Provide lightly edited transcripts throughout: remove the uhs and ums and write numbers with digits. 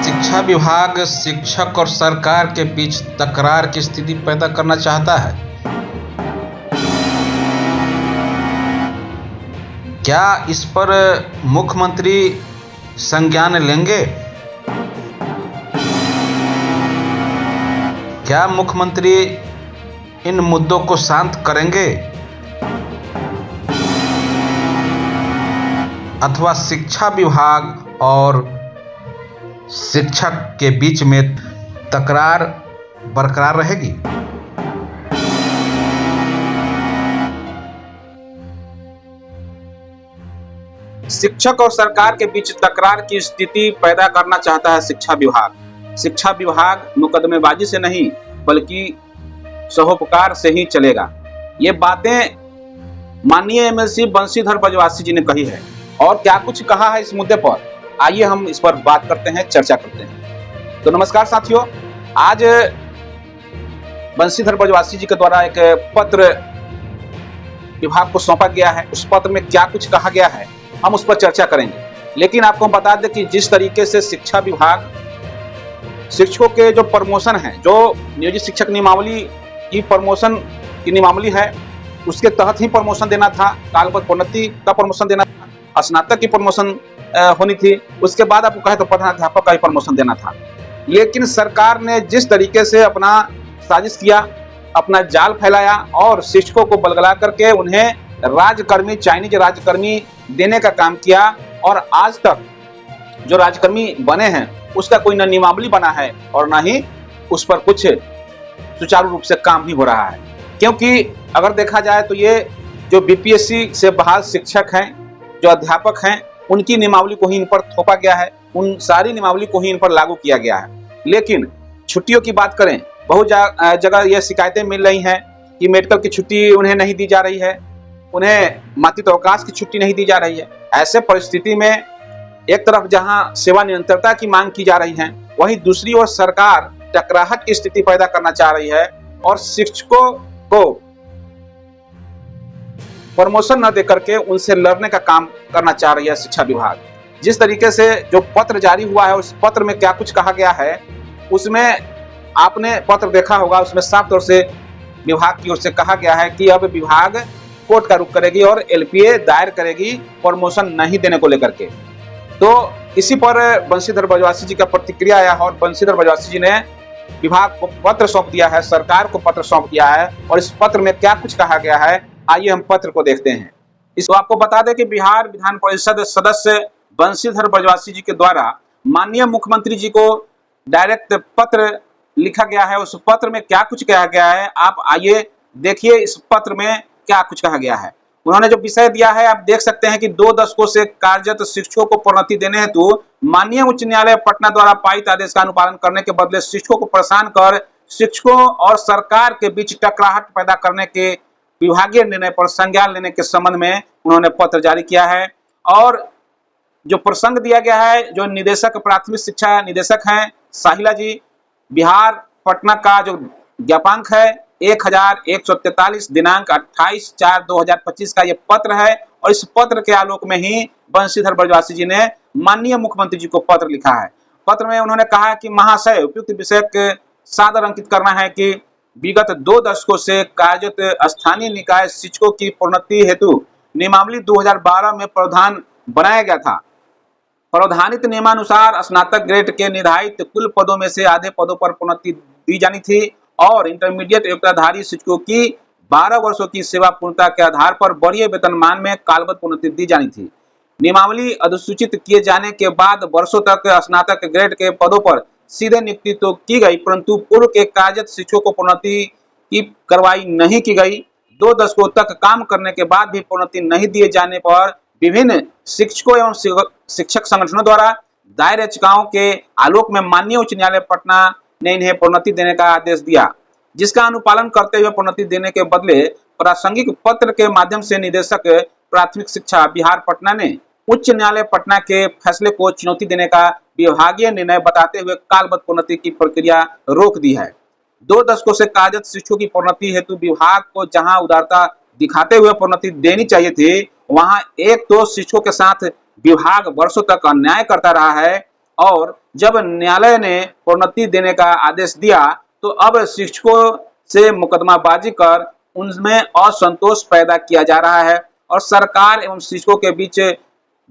शिक्षा विभाग शिक्षक और सरकार के बीच तकरार की स्थिति पैदा करना चाहता है। क्या इस पर मुख्यमंत्री संज्ञान लेंगे? क्या मुख्यमंत्री इन मुद्दों को शांत करेंगे अथवा शिक्षा विभाग और शिक्षक के बीच में तकरार बरकरार रहेगी? शिक्षक और सरकार के बीच तकरार की स्थिति पैदा करना चाहता है शिक्षा विभाग। शिक्षा विभाग मुकदमेबाजी से नहीं बल्कि सहोपकार से ही चलेगा। ये बातें माननीय एमएलसी बंशीधर ब्रजवासी जी ने कही है। और क्या कुछ कहा है इस मुद्दे पर, आइए हम इस पर बात करते हैं, चर्चा करते हैं। तो नमस्कार साथियों, आज बंशीधर ब्रजवासी जी के द्वारा एक पत्र विभाग को सौंपा गया है। उस पत्र में क्या कुछ कहा गया है हम उस पर चर्चा करेंगे। लेकिन आपको बता दें कि जिस तरीके से शिक्षा विभाग शिक्षकों के जो प्रमोशन है, जो नियोजित शिक्षक नियमावली की प्रमोशन की नियमावली है, उसके तहत ही प्रमोशन देना था। कालबद्ध प्रोन्नति का प्रमोशन देना था, स्नातक की प्रमोशन होनी थी, उसके बाद आपको कहे तो प्रधानाध्यापक का ही प्रमोशन देना था। लेकिन सरकार ने जिस तरीके से अपना साजिश किया, अपना जाल फैलाया और शिक्षकों को बलगला करके उन्हें राजकर्मी, चाइनीज राजकर्मी देने का काम किया, और आज तक जो राजकर्मी बने हैं उसका कोई न नियमावली बना है और ना ही उस पर कुछ सुचारू रूप से काम भी हो रहा है। क्योंकि अगर देखा जाए तो ये जो बीपीएससी से बहाल शिक्षक हैं, जो अध्यापक हैं, उनकी नियमावली को ही इन पर थोपा गया है, उन सारी नियमावली को ही इन पर लागू किया गया है। लेकिन छुट्टियों की बात करें, बहुत जगह ये शिकायतें मिल रही हैं कि मेडिकल की छुट्टी उन्हें नहीं दी जा रही है, उन्हें मातृत्व अवकाश की छुट्टी नहीं दी जा रही है। ऐसे परिस्थिति में एक तरफ जहां सेवा निरंतरता की मांग की जा रही है, वहीं दूसरी ओर सरकार टकराहट की स्थिति पैदा करना चाह रही है और शिक्षकों को प्रमोशन न देकर के उनसे लड़ने का काम करना चाह रही है शिक्षा विभाग। जिस तरीके से जो पत्र जारी हुआ है, उस पत्र में क्या कुछ कहा गया है, उसमें आपने पत्र देखा होगा। उसमें साफ तौर से विभाग की ओर से कहा गया है कि अब विभाग कोर्ट का रुख करेगी और एलपीए दायर करेगी प्रमोशन नहीं देने को लेकर के। तो इसी पर बंशीधर ब्रजवासी जी का प्रतिक्रिया आया और बंशीधर ब्रजवासी जी ने विभाग को पत्र सौंप दिया है, सरकार को पत्र सौंप दिया है। और इस पत्र में क्या कुछ कहा गया है, आइए हम पत्र को देखते हैं। इसको आपको बता दें कि बिहार विधान परिषद सदस्य बंशीधर ब्रजवासी जी के द्वारा माननीय मुख्यमंत्री जी को डायरेक्ट पत्र लिखा गया है। उस पत्र में क्या कुछ कहा गया है, आप आइए देखिए इस पत्र में क्या कुछ कहा गया है। उन्होंने जो विषय दिया है आप देख सकते हैं कि 2 दशकों से कार्यरत शिक्षकों को प्रोन्नति देने हेतु माननीय उच्च न्यायालय पटना द्वारा पारित आदेश का अनुपालन करने के बदले शिक्षकों को परेशान कर शिक्षकों और सरकार के बीच टकराहट पैदा करने के विभागीय निर्णय पर संज्ञान लेने के संबंध में उन्होंने पत्र जारी किया है। और जो प्रसंग दिया गया है, जो निदेशक, प्राथमिक शिक्षा निदेशक हैं साहिला जी, बिहार पटना का जो ज्ञापांक है 1143 दिनांक 28/4/2025 का ये पत्र है। और इस पत्र के आलोक में ही बंशीधर ब्रजवासी जी ने माननीय मुख्यमंत्री जी को पत्र लिखा है। पत्र में उन्होंने कहा कि महाशय, उपयुक्त विषय के सादर अंकित करना है कि विगत 2 दशकों से कार्यरत स्थानीय निकाय शिक्षकों की प्रोन्नति हेतु नियमावली 2012 में प्रावधान बनाया गया था। प्रावधानित नियमानुसार स्नातक ग्रेड के निर्धारित कुल पदों में से आधे पदों पर प्रोन्नति दी जानी थी और इंटरमीडिएट योग्यताधारी शिक्षकों की 12 वर्षों की सेवा पूर्णता के आधार पर वरीय वेतनमान में कालबद्ध प्रोन्नति दी जानी थी। नियमावली अधिसूचित किए जाने के बाद वर्षों तक स्नातक ग्रेड के पदों पर सीधे नियुक्ति तो की गई, परंतु पूर्व के कार्यरत शिक्षकों को प्रोन्नति की कार्रवाई नहीं की गई। 2 दशकों तक काम करने के बाद भी प्रोन्नति नहीं दिए जाने पर विभिन्न शिक्षकों एवं शिक्षक संगठनों द्वारा दायर याचिकाओं के आलोक में माननीय उच्च न्यायालय पटना ने इन्हें प्रोन्नति देने का आदेश दिया, जिसका अनुपालन करते हुए प्रोन्नति देने के बदले प्रासंगिक पत्र के माध्यम से निदेशक प्राथमिक शिक्षा बिहार पटना ने उच्च न्यायालय पटना के फैसले को चुनौती देने का विभागीय निर्णय बताते हुए कालबद्ध प्रोन्नति की प्रक्रिया रोक दी है। 2 दशकों से कार्यरत शिक्षकों की प्रोन्नति हेतु विभाग को जहां उदारता दिखाते हुए प्रोन्नति देनी चाहिए थी, वहां एक तो शिक्षकों के साथ विभाग वर्षों तक अन्याय करता रहा है और जब न्यायालय ने प्रोन्नति देने का आदेश दिया तो अब शिक्षकों से मुकदमाबाजी कर उनमें असंतोष पैदा किया जा रहा है और सरकार एवं शिक्षकों के बीच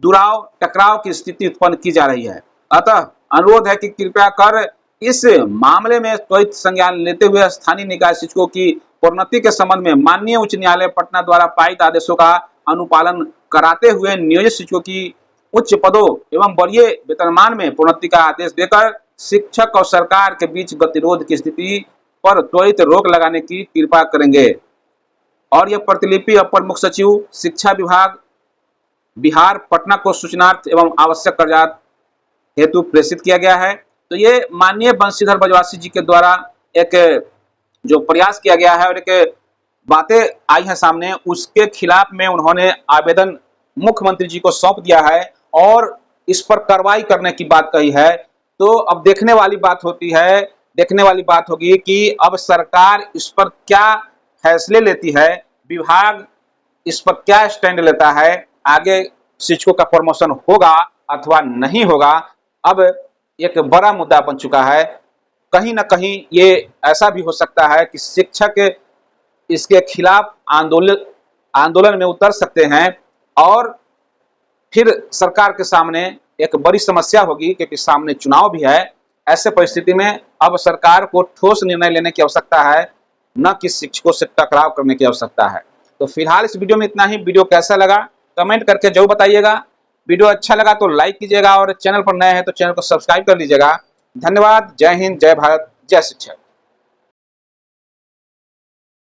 दुराव टकराव की स्थिति उत्पन्न की जा रही है। अतः अनुरोध है कि कृपया कर इस मामले में त्वरित संज्ञान लेते हुए स्थानीय निकाय शिक्षकों की प्रोन्नति के संबंध में माननीय उच्च न्यायालय पटना द्वारा पारित आदेशों का अनुपालन कराते हुए नियोजित शिक्षकों की उच्च पदों एवं वरीय वेतनमान में प्रोन्नति का आदेश देकर शिक्षक और सरकार के बीच गतिरोध की स्थिति पर त्वरित रोक लगाने की कृपा करेंगे। और यह प्रतिलिपि अपर मुख्य सचिव शिक्षा विभाग बिहार पटना को सूचनार्थ एवं आवश्यक कार्यार्थ हेतु प्रेषित किया गया है। तो ये माननीय बंशीधर ब्रजवासी जी के द्वारा एक जो प्रयास किया गया है और एक बातें आई हैं सामने, उसके खिलाफ में उन्होंने आवेदन मुख्यमंत्री जी को सौंप दिया है और इस पर कार्रवाई करने की बात कही है। तो अब देखने वाली बात होगी कि अब सरकार इस पर क्या फैसले लेती है, विभाग इस पर क्या स्टैंड लेता है, आगे शिक्षकों का प्रमोशन होगा अथवा नहीं होगा। अब एक बड़ा मुद्दा बन चुका है। कहीं ना कहीं ये ऐसा भी हो सकता है कि शिक्षक इसके खिलाफ आंदोलन में उतर सकते हैं और फिर सरकार के सामने एक बड़ी समस्या होगी, क्योंकि सामने चुनाव भी है। ऐसे परिस्थिति में अब सरकार को ठोस निर्णय लेने की आवश्यकता है, न कि शिक्षकों से टकराव करने की आवश्यकता है। तो फिलहाल इस वीडियो में इतना ही। वीडियो कैसा लगा कमेंट करके जरूर बताइएगा। वीडियो अच्छा लगा तो लाइक कीजिएगा और चैनल पर नए हैं तो चैनल को सब्सक्राइब कर लीजिएगा। धन्यवाद। जय हिंद, जय भारत, जय शिक्षक।